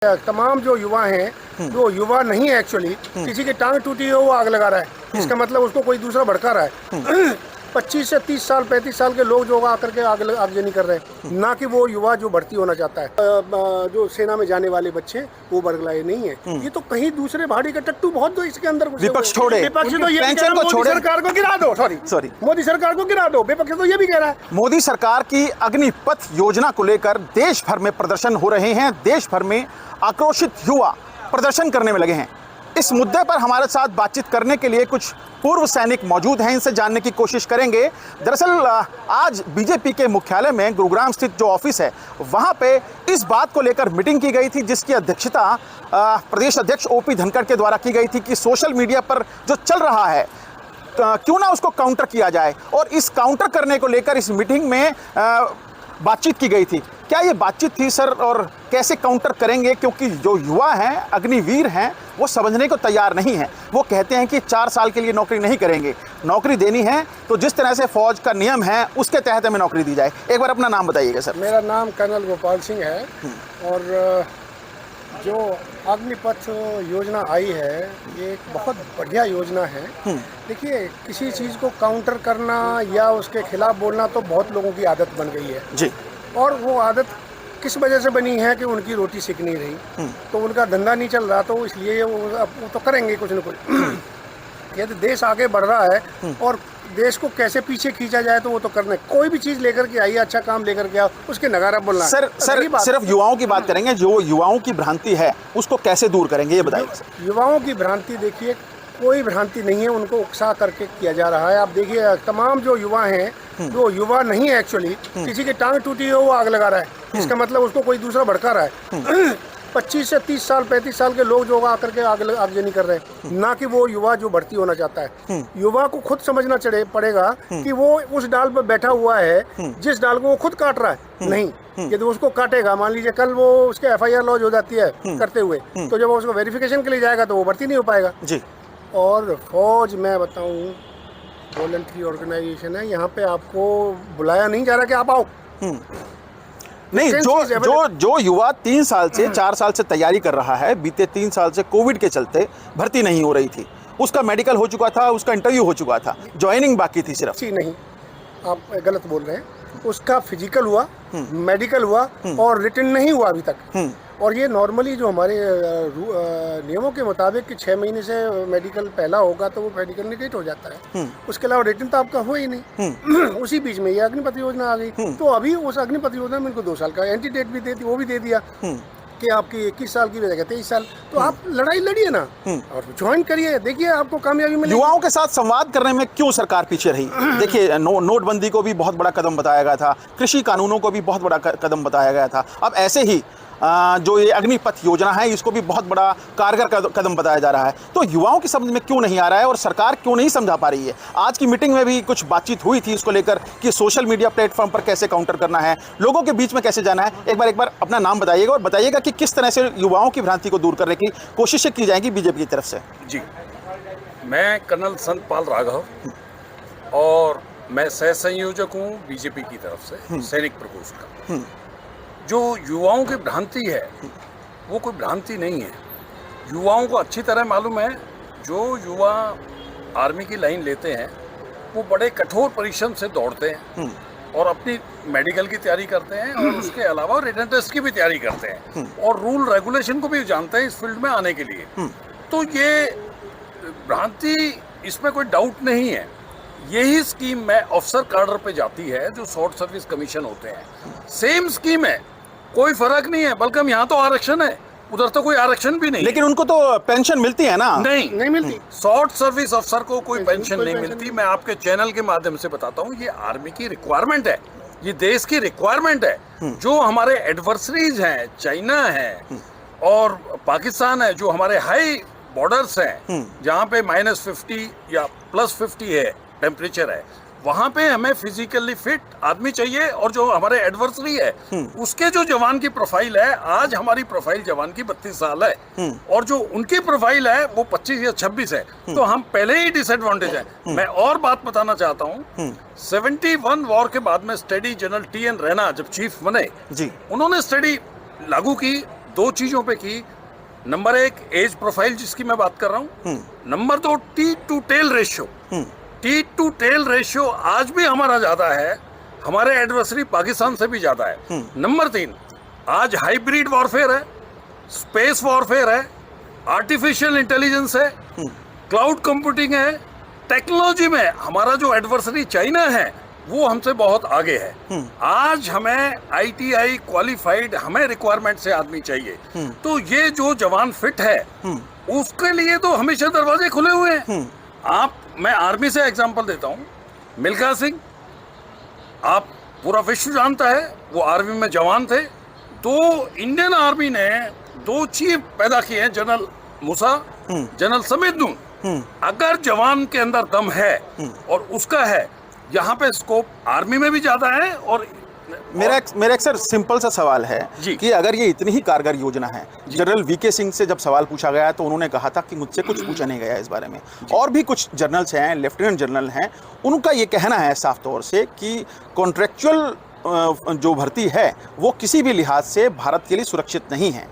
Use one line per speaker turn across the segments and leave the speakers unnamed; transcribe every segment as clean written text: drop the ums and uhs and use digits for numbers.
तमाम जो युवा हैं, जो युवा नहीं है एक्चुअली, किसी की टांग टूटी है वो आग लगा रहा है। इसका मतलब उसको कोई दूसरा भड़का रहा है। 25 से 30 साल 35 साल के लोग जो आकर के आगजनी कर रहे हैं, ना कि वो युवा जो भर्ती होना चाहता है। जो सेना में जाने वाले बच्चे वो बरगलाए नहीं है। ये तो कहीं दूसरे भाड़ी का टट्टू बहुत दो इसके अंदर।
विपक्ष छोड़े,
विपक्ष तो ये मोदी सरकार को गिरा दो। सॉरी मोदी सरकार को गिरा दो। विपक्ष तो ये भी कह रहा है।
मोदी सरकार की अग्निपथ योजना को लेकर देश भर में प्रदर्शन हो रहे हैं। देश भर में आक्रोशित युवा प्रदर्शन करने में लगे हैं। इस मुद्दे पर हमारे साथ बातचीत करने के लिए कुछ पूर्व सैनिक मौजूद हैं। इनसे जानने की कोशिश करेंगे। दरअसल आज बीजेपी के मुख्यालय में गुरुग्राम स्थित जो ऑफिस है वहां पे इस बात को लेकर मीटिंग की गई थी, जिसकी अध्यक्षता प्रदेश अध्यक्ष ओपी धनखड़ के द्वारा की गई थी कि सोशल मीडिया पर जो चल रहा है क्यों ना उसको काउंटर किया जाए। और इस काउंटर करने को लेकर इस मीटिंग में बातचीत की गई थी। क्या ये बातचीत थी सर, और कैसे काउंटर करेंगे? क्योंकि जो युवा हैं, अग्निवीर हैं, वो समझने को तैयार नहीं है। वो कहते हैं कि 4 साल के लिए नौकरी नहीं करेंगे, नौकरी देनी है तो जिस तरह से फौज का नियम है उसके तहत हमें नौकरी दी जाए। एक बार अपना नाम बताइएगा सर।
मेरा नाम कर्नल गोपाल सिंह है। और जो अग्निपथ योजना आई है ये एक बहुत बढ़िया योजना है। देखिए, किसी चीज़ को काउंटर करना या उसके खिलाफ बोलना तो बहुत लोगों की आदत बन गई है
जी। और
वो आदत किस वजह से बनी है कि उनकी रोटी सिक नहीं रही, तो उनका धंधा नहीं चल रहा, तो इसलिए वो तो करेंगे कुछ न कुछ। यदि देश आगे बढ़ रहा है और देश को कैसे पीछे खींचा जाए तो वो तो करने। कोई भी चीज लेकर के आइए, अच्छा काम लेकर के आओ, उसके नगारा बोलना।
सर सिर्फ युवाओं की बात करेंगे। जो युवाओं की भ्रांति है उसको कैसे दूर करेंगे, ये बताइए।
युवाओं की भ्रांति, देखिए कोई भ्रांति नहीं है, उनको उकसा करके किया जा रहा है। आप देखिए, तमाम जो युवा हैं, जो युवा नहीं है एक्चुअली, किसी की टांग टूटी है वो आग लगा रहा है। इसका मतलब उसको कोई दूसरा भड़का रहा है। 25 से 30 साल 35 साल के लोग जो आकर के आगजनी कर रहे हैं, ना कि वो युवा जो भर्ती होना चाहता है। युवा को खुद समझना पड़ेगा कि वो उस डाल पर बैठा हुआ है जिस डाल को वो खुद काट रहा है। नहीं, यदि उसको काटेगा, मान लीजिए कल वो उसके FIR लॉन्च हो जाती है करते हुए, तो जब उसको वेरिफिकेशन के लिए जाएगा तो वो भर्ती नहीं हो पाएगा
जी।
और फौज, मैं बताऊं, वॉलंटरी ऑर्गेनाइजेशन है। यहाँ पे आपको बुलाया नहीं जा रहा कि आप आओ।
नहीं, जो युवा 3 साल से 4 साल से तैयारी कर रहा है, बीते 3 साल से कोविड के चलते भर्ती नहीं हो रही थी, उसका मेडिकल हो चुका था, उसका इंटरव्यू हो चुका था, ज्वाइनिंग बाकी थी सिर्फ।
जी नहीं, आप गलत बोल रहे हैं। उसका फिजिकल हुआ, मेडिकल हुआ और रिटन नहीं हुआ अभी तक। और ये नॉर्मली जो हमारे नियमों के मुताबिक कि 6 महीने से मेडिकल पहला होगा तो वो मेडिकल निगेट हो जाता है। उसके अलावा रिटन तो आपका हुआ ही नहीं। उसी बीच में ये अग्निपथ योजना आ गई, तो अभी उस अग्निपथ योजना में इनको 2 साल का एंटी डेट भी वो भी दे दिया कि आपकी 21 साल की बजाय 23 साल। तो आप लड़ाई लड़िए ना और ज्वाइन करिए, देखिए आपको कामयाबी मिलेगी।
युवाओं के साथ संवाद करने में क्यों सरकार पीछे रही? देखिए, नोटबंदी को भी बहुत बड़ा कदम बताया गया था, कृषि कानूनों को भी बहुत बड़ा कदम बताया गया था। अब ऐसे ही जो ये अग्निपथ योजना है इसको भी बहुत बड़ा कारगर कदम बताया जा रहा है। तो युवाओं की समझ में क्यों नहीं आ रहा है और सरकार क्यों नहीं समझा पा रही है? आज की मीटिंग में भी कुछ बातचीत हुई थी इसको लेकर कि सोशल मीडिया प्लेटफॉर्म पर कैसे काउंटर करना है, लोगों के बीच में कैसे जाना है। एक बार अपना नाम बताइएगा और बताइएगा कि किस तरह से युवाओं की भ्रांति को दूर करने की कोशिशें की जाएंगी बीजेपी की तरफ से।
जी, मैं कर्नल संतपाल राघव और मैं सह संयोजक हूँ बीजेपी की तरफ से सैनिक प्रकोष्ठ का। जो युवाओं की भ्रांति है वो कोई भ्रांति नहीं है। युवाओं को अच्छी तरह मालूम है, जो युवा आर्मी की लाइन लेते हैं वो बड़े कठोर परिश्रम से दौड़ते हैं और अपनी मेडिकल की तैयारी करते हैं और उसके अलावा रिटन टेस्ट की भी तैयारी करते हैं और रूल रेगुलेशन को भी जानते हैं इस फील्ड में आने के लिए। तो ये भ्रांति, इसमें कोई डाउट नहीं है। यही स्कीम में ऑफिसर कार्डर पे जाती है जो शॉर्ट सर्विस कमीशन होते हैं। सेम स्कीम है, कोई फर्क नहीं है। बल्कि यहाँ तो आरक्षण है, उधर तो कोई आरक्षण भी नहीं।
लेकिन उनको तो पेंशन मिलती है ना?
नहीं मिलती।
शॉर्ट सर्विस अफसर को कोई पेंशन नहीं मिलती। मैं आपके चैनल के माध्यम से बताता हूँ, ये आर्मी की रिक्वायरमेंट है, ये देश की रिक्वायरमेंट है। जो हमारे एडवर्सरीज हैं, चाइना है और पाकिस्तान है, जो हमारे हाई बॉर्डर्स हैं जहाँ पे -50 या +50 है टेम्परेचर है, वहाँ पे हमें फिजिकली फिट आदमी चाहिए। और जो हमारे एडवर्सरी है उसके जो जवान की प्रोफाइल है, आज हमारी प्रोफाइल जवान की 32 साल है और जो उनकी प्रोफाइल है वो 25 या 26 है, तो हम पहले ही डिसएडवांटेज है। मैं और बात बताना चाहता हूँ, 71 वॉर के बाद में स्टडी जनरल TN रैना जब चीफ बने जी, उन्होंने स्टडी लागू की दो चीजों पे की। नंबर एक, एज प्रोफाइल जिसकी मैं बात कर रहा हूं। नंबर दो, teeth to tail ratio. Teeth to tail ratio आज भी हमारा ज्यादा है, हमारे एडवर्सरी पाकिस्तान से भी ज्यादा है। नंबर तीन, आज हाइब्रिड वॉरफेयर है, स्पेस वॉरफेयर है, आर्टिफिशियल इंटेलिजेंस है, क्लाउड कंप्यूटिंग है। टेक्नोलॉजी में हमारा जो एडवर्सरी चाइना है वो हमसे बहुत आगे है। आज हमें आईटीआई क्वालिफाइड हमें रिक्वायरमेंट से आदमी चाहिए। तो ये जो जवान फिट है उसके लिए तो हमेशा दरवाजे खुले हुए हैं। मैं आर्मी से एग्जांपल देता हूं। मिल्खा सिंह, आप पूरा विश्व जानता है, वो आर्मी में जवान थे। तो इंडियन आर्मी ने दो चीफ पैदा किए हैं, जनरल मूसा, जनरल समीद। अगर जवान के अंदर दम है और उसका है, यहाँ पे स्कोप आर्मी में भी ज्यादा है। और
मेरा एक सर सिंपल सा सवाल है कि अगर ये इतनी ही कारगर योजना है, जनरल वीके सिंह से जब सवाल पूछा गया तो उन्होंने कहा था कि मुझसे कुछ पूछा नहीं गया इस बारे में। और भी कुछ जनरल्स हैं, लेफ्टिनेंट जनरल हैं, उनका ये कहना है साफ तौर से कि कॉन्ट्रेक्चुअल जो भर्ती है वो किसी भी लिहाज से भारत के लिए सुरक्षित नहीं है।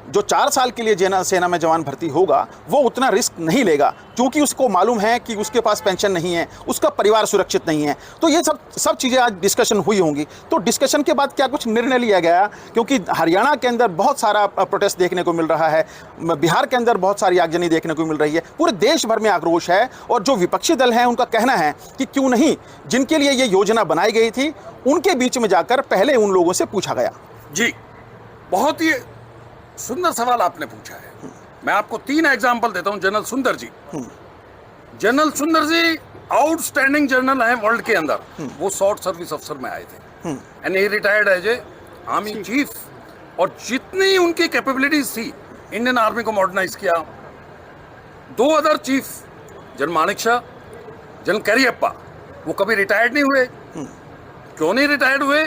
जो 4 साल के लिए सेना में जवान भर्ती होगा वो उतना रिस्क नहीं लेगा, क्योंकि उसको मालूम है कि उसके पास पेंशन नहीं है, उसका परिवार सुरक्षित नहीं है। तो ये सब चीज़ें आज डिस्कशन हुई होंगी। तो डिस्कशन के बाद क्या कुछ निर्णय लिया गया? क्योंकि हरियाणा के अंदर बहुत सारा प्रोटेस्ट देखने को मिल रहा है, बिहार के अंदर बहुत सारी आगजनी देखने को मिल रही है, पूरे देश भर में आक्रोश है। और जो विपक्षी दल हैं उनका कहना है कि क्यों नहीं जिनके लिए ये योजना बनाई गई थी उनके बीच में जाकर पहले उन लोगों से पूछा गया।
जी, बहुत ही सुंदर सवाल आपने पूछा है। मैं आपको 3 एग्जांपल देता हूं। General Sundar ji, general Sundar ji outstanding general हैं वर्ल्ड के अंदर। वो शॉर्ट सर्विस अफसर में आए थे and he retired as a army chief. और जितनी उनकी कैपेबिलिटीज थी, इंडियन आर्मी को मॉडर्नाइज किया। 2 other chief, general Manik Shah, general Cariappa, वो कभी रिटायर्ड नहीं हुए। क्यों नहीं रिटायर्ड हुए?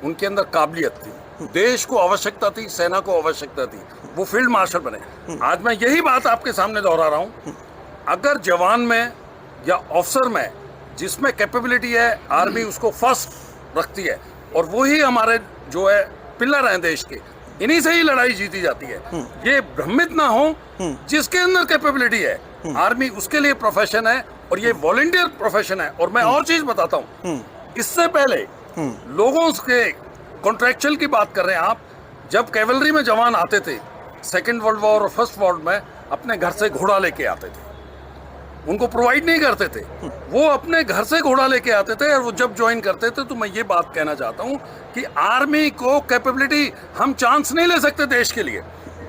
उनके अंदर काबिलियत थी, देश को आवश्यकता थी, सेना को आवश्यकता थी, वो फील्ड मार्शल बने। आज मैं यही बात आपके सामने दोहरा रहा हूं। अगर जवान में या ऑफिसर में जिसमें कैपेबिलिटी है, आर्मी उसको फर्स्ट रखती है। और वही हमारे जो है पिलर हैं देश के, इन्हीं से ही लड़ाई जीती जाती है। ये भ्रमित ना हो, जिसके अंदर कैपेबिलिटी है आर्मी उसके लिए प्रोफेशन है, और ये वॉलंटियर प्रोफेशन है। और मैं और चीज बताता हूं, इससे पहले लोगों के कॉन्ट्रैक्चुअल की बात कर रहे हैं आप, जब कैवलरी में जवान आते थे सेकेंड वर्ल्ड वॉर और फर्स्ट वर्ल्ड में, अपने घर से घोड़ा लेके आते थे, उनको प्रोवाइड नहीं करते थे, वो अपने घर से घोड़ा लेके आते थे। और वो जब ज्वाइन करते थे, तो मैं ये बात कहना चाहता हूँ कि आर्मी को कैपेबिलिटी हम चांस नहीं ले सकते देश के लिए।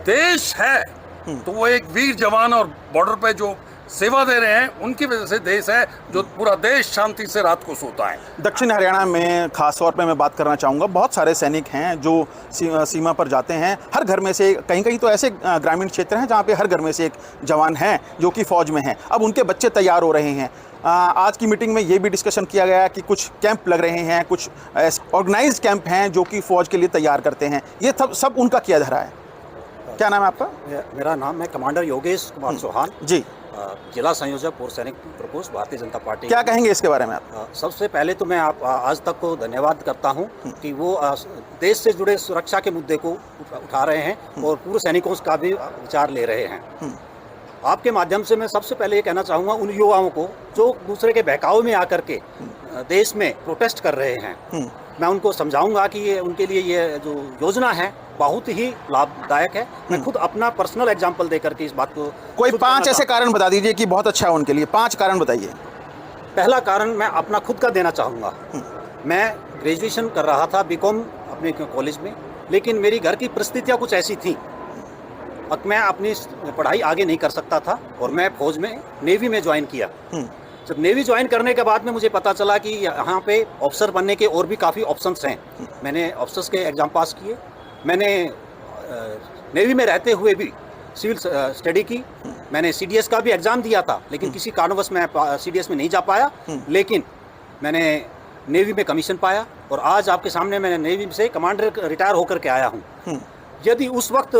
देश है तो वो एक वीर जवान और बॉर्डर पे जो सेवा दे रहे हैं, उनकी वजह से देश है, जो पूरा देश शांति से रात को सोता है।
दक्षिण हरियाणा में खास तौर पे मैं बात करना चाहूँगा, बहुत सारे सैनिक हैं जो सीमा पर जाते हैं। हर घर में से कहीं कहीं तो ऐसे ग्रामीण क्षेत्र हैं जहाँ पे हर घर में से एक जवान हैं जो कि फ़ौज में हैं। अब उनके बच्चे तैयार हो रहे हैं। आज की मीटिंग में ये भी डिस्कशन किया गया कि कुछ कैंप लग रहे हैं, कुछ ऑर्गेनाइज्ड कैंप हैं जो कि फ़ौज के लिए तैयार करते हैं। ये सब उनका किया जा रहा है। क्या नाम है आपका?
मेरा नाम है कमांडर योगेश कुमार चौहान
जी,
जिला संयोजक पूर्व सैनिक प्रकोष्ठ, भारतीय जनता पार्टी।
क्या कहेंगे इसके बारे में आप?
सबसे पहले तो मैं आज तक को धन्यवाद करता हूं कि वो देश से जुड़े सुरक्षा के मुद्दे को उठा रहे हैं और पूर्व सैनिकों का भी विचार ले रहे हैं। आपके माध्यम से मैं सबसे पहले ये कहना चाहूँगा उन युवाओं को जो दूसरे के बहकावे में आकर के देश में प्रोटेस्ट कर रहे हैं, मैं उनको समझाऊंगा कि ये उनके लिए ये जो योजना है बहुत ही लाभदायक है। मैं खुद अपना पर्सनल एग्जांपल देकर के इस बात को
कोई 5 ऐसे कारण बता दीजिए कि बहुत अच्छा है उनके लिए। 5 कारण बताइए।
पहला कारण मैं अपना खुद का देना चाहूँगा। मैं ग्रेजुएशन कर रहा था बीकॉम अपने कॉलेज में, लेकिन मेरी घर की परिस्थितियाँ कुछ ऐसी थी और मैं अपनी पढ़ाई आगे नहीं कर सकता था और मैं फौज में नेवी में ज्वाइन किया। जब नेवी ज्वाइन करने के बाद में मुझे पता चला कि यहाँ पे ऑफिसर बनने के और भी काफ़ी ऑप्शंस हैं। मैंने ऑफिसर्स के एग्ज़ाम पास किए। मैंने नेवी में रहते हुए भी सिविल स्टडी की। मैंने सीडीएस का भी एग्ज़ाम दिया था, लेकिन किसी कारणवश मैं सीडीएस में नहीं जा पाया। लेकिन मैंने नेवी में कमीशन पाया और आज आपके सामने मैंने नेवी से कमांडर रिटायर होकर के आया हूँ। यदि उस वक्त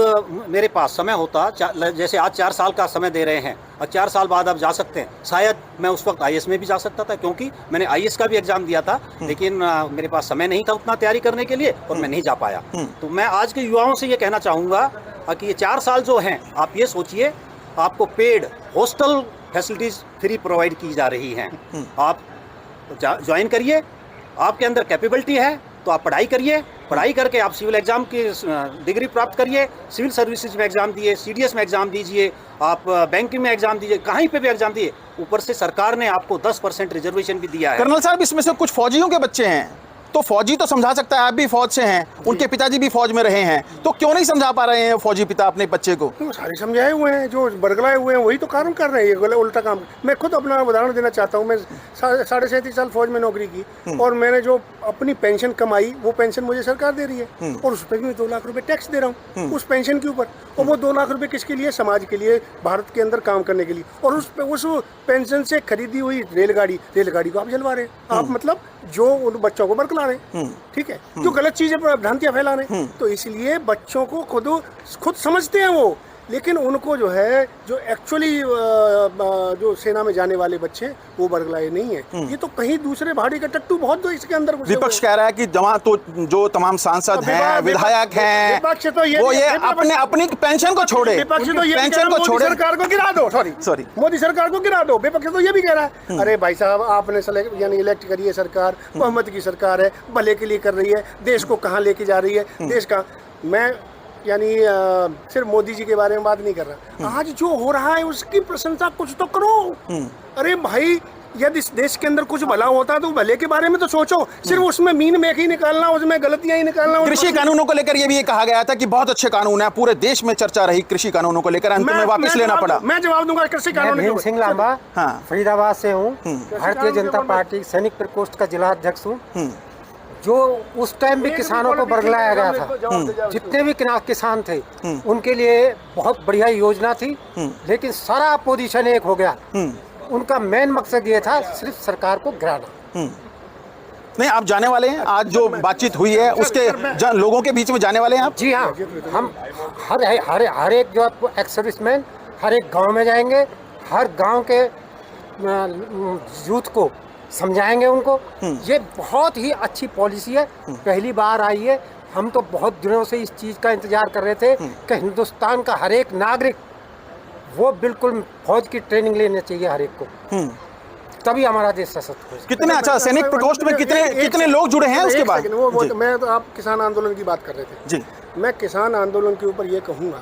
मेरे पास समय होता, जैसे आज 4 साल का समय दे रहे हैं और 4 साल बाद आप जा सकते हैं, शायद मैं उस वक्त आईएएस में भी जा सकता था, क्योंकि मैंने आईएएस का भी एग्जाम दिया था, लेकिन मेरे पास समय नहीं था उतना तैयारी करने के लिए और मैं नहीं जा पाया। तो मैं आज के युवाओं से ये कहना चाहूँगा कि ये 4 साल जो हैं, आप ये सोचिए, आपको paid hostel facilities free provide की जा रही हैं। आप ज्वाइन करिए, आपके अंदर कैपेबिलिटी है तो आप पढ़ाई करिए, पढ़ाई करके आप सिविल एग्जाम की डिग्री प्राप्त करिए, सिविल सर्विसेज में एग्जाम दिए, सीडीएस में एग्जाम दीजिए, आप बैंकिंग में एग्जाम दीजिए, कहीं पे भी एग्जाम दिए। ऊपर से सरकार ने आपको 10% रिजर्वेशन भी दिया है।
कर्नल साहब, इसमें से कुछ फौजियों के बच्चे हैं, तो फौजी तो समझा सकता है, आप भी फौज से हैं, उनके पिताजी भी फौज में रहे हैं, तो क्यों नहीं समझा पा रहे हैं फौजी पिता अपने बच्चे को?
वो सारे समझाए हुए हैं, जो बरगलाए हुए हैं वही तो कारण कर रहे हैं, ये उल्टा काम। मैं खुद अपना उदाहरण देना चाहता हूँ। मैं 37.5 साल फौज में नौकरी की और मैंने जो अपनी पेंशन कमाई, वो पेंशन मुझे सरकार दे रही है और उस पर भी मैं 2 लाख रुपए टैक्स दे रहा हूँ उस पेंशन के ऊपर। और वो 2 लाख रुपए किसके लिए? समाज के लिए, भारत के अंदर काम करने के लिए। और उस पेंशन से खरीदी हुई रेलगाड़ी को आप जलवा रहे हैं। आप मतलब जो उन बच्चों को बरकला रहे हैं, ठीक है, जो गलत चीजें भ्रांतियां फैला रहे हैं। तो इसलिए बच्चों को खुद समझते हैं वो, लेकिन उनको जो है, जो एक्चुअली जो सेना में जाने वाले बच्चे, वो बरगलाए नहीं है। ये तो कहीं दूसरे भाड़ी का टट्टू बहुत तो इसके अंदर घुसे।
विपक्ष कह रहा है कि तो जो तमाम सांसद हैं, विधायक हैं, वो ये अपनी पेंशन को छोड़े,
विपक्ष तो ये
पेंशन को छोड़े,
सरकार को गिरा दो। सॉरी, मोदी सरकार को गिरा दो। विपक्ष तो ये भी कह रहा है, अरे भाई साहब, आपने यानी इलेक्ट करी है सरकार, बहुमत की सरकार है, भले के लिए कर रही है, देश को कहाँ लेके जा रही है, देश का। मैं यानी सिर्फ मोदी जी के बारे में बात नहीं कर रहा। आज जो हो रहा है उसकी प्रशंसा कुछ तो करो। अरे भाई, यदि इस देश के अंदर कुछ भला होता तो भले के बारे में तो सोचो। सिर्फ उसमें मीन मेख ही निकालना, उसमें गलतियां ही निकालना।
कृषि कानूनों को लेकर ये भी कहा गया था कि बहुत अच्छे कानून है, पूरे देश में चर्चा रही कृषि कानूनों को लेकर, अंत में वापस लेना पड़ा।
मैं जवाब दूंगा कृषि कानून।
भीम सिंह लांबा, फरीदाबाद से हूँ, भारतीय जनता पार्टी सैनिक प्रकोष्ठ का जिला अध्यक्ष हूँ। जो उस टाइम भी किसानों को बरगलाया गया था, जितने भी किसान थे उनके लिए बहुत बढ़िया योजना थी, लेकिन सारा अपोजिशन एक हो गया। उनका मेन मकसद ये था सिर्फ सरकार को गिराना।
नहीं, आप जाने वाले हैं, आज जो बातचीत हुई है उसके लोगों के बीच में जाने वाले हैं आप?
जी हाँ, हम हर एक जो एक्स सर्विसमैन हर एक गांव में जाएंगे, हर गांव के यूथ को समझाएंगे उनको। ये बहुत ही अच्छी पॉलिसी है, पहली बार आई है। हम तो बहुत दिनों से इस चीज़ का इंतजार कर रहे थे कि हिंदुस्तान का हर एक नागरिक वो बिल्कुल फौज की ट्रेनिंग लेनी चाहिए हर एक को, तभी हमारा देश सशक्त हो।
कितने अच्छा सैनिक प्रकोष्ठ में कितने लोग जुड़े हैं उसके बाद?
मैं तो, आप किसान आंदोलन की बात कर रहे थे जी। मैं किसान आंदोलन के ऊपर ये कहूँगा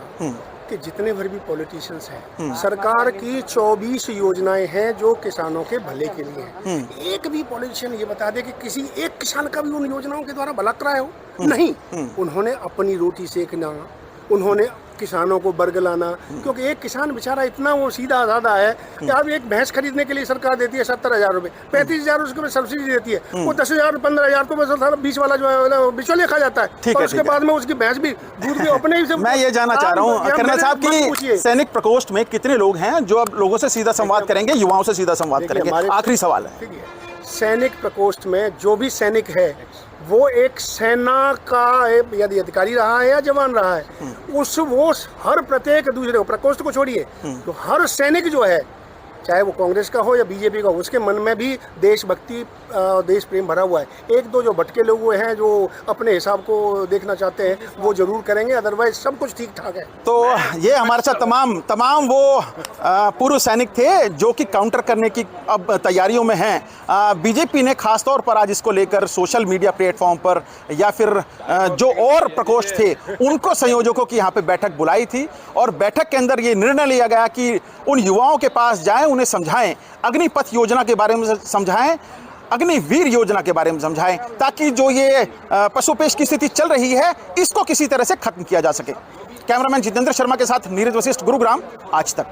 कि जितने भर भी पॉलिटिशियंस हैं, सरकार की 24 योजनाएं हैं जो किसानों के भले के लिए हैं। एक भी पॉलिटिशियन ये बता दे कि किसी एक किसान का भी उन योजनाओं के द्वारा भला कराया हो? नहीं। उन्होंने अपनी रोटी सेकना, उन्होंने किसानों को बरगलाना, क्योंकि एक किसान बेचारा इतना वो सीधा साधा है कि आप एक भैंस खरीदने के लिए सरकार देती है 70,000 रुपए, 35,000 उसके सब्सिडी देती है, वो 10,000 15,000 तो बस 20 वाला जो है बिचौलिया खा जाता है, और उसके बाद में उसकी भैंस भी दूध भी अपने ही से।
मैं ये जानना चाह रहा हूँ कर्नल साहब की सैनिक प्रकोष्ठ में कितने लोग हैं जो अब लोगों से सीधा संवाद करेंगे, युवाओं से सीधा संवाद करेंगे? आखिरी सवाल है,
सैनिक प्रकोष्ठ में जो भी सैनिक है वो एक सेना का यदि अधिकारी रहा है या जवान रहा है, वो हर प्रत्येक दूसरे प्रकोष्ठ को छोड़िए, तो हर सैनिक जो है, चाहे वो कांग्रेस का हो या बीजेपी का हो, उसके मन में भी देशभक्ति, देश प्रेम भरा हुआ है। एक दो जो भटके लोग हुए हैं जो अपने हिसाब को देखना चाहते हैं, वो जरूर करेंगे, अदरवाइज सब कुछ ठीक ठाक है।
तो ये हमारे साथ तमाम वो पूर्व सैनिक थे जो कि काउंटर करने की अब तैयारियों में हैं। बीजेपी ने खासतौर पर आज इसको लेकर सोशल मीडिया प्लेटफॉर्म पर या फिर जो और प्रकोष्ठ थे उनको संयोजकों की यहाँ पे बैठक बुलाई थी, और बैठक के अंदर ये निर्णय लिया गया कि उन युवाओं के पास जाएं, उन्हें समझाएं, अग्निपथ योजना के बारे में समझाएं, अग्निवीर योजना के बारे में समझाएं, ताकि जो ये पशुपेश की स्थिति चल रही है इसको किसी तरह से खत्म किया जा सके। कैमरामैन जितेंद्र शर्मा के साथ नीरज वशिष्ठ, गुरुग्राम, आज तक।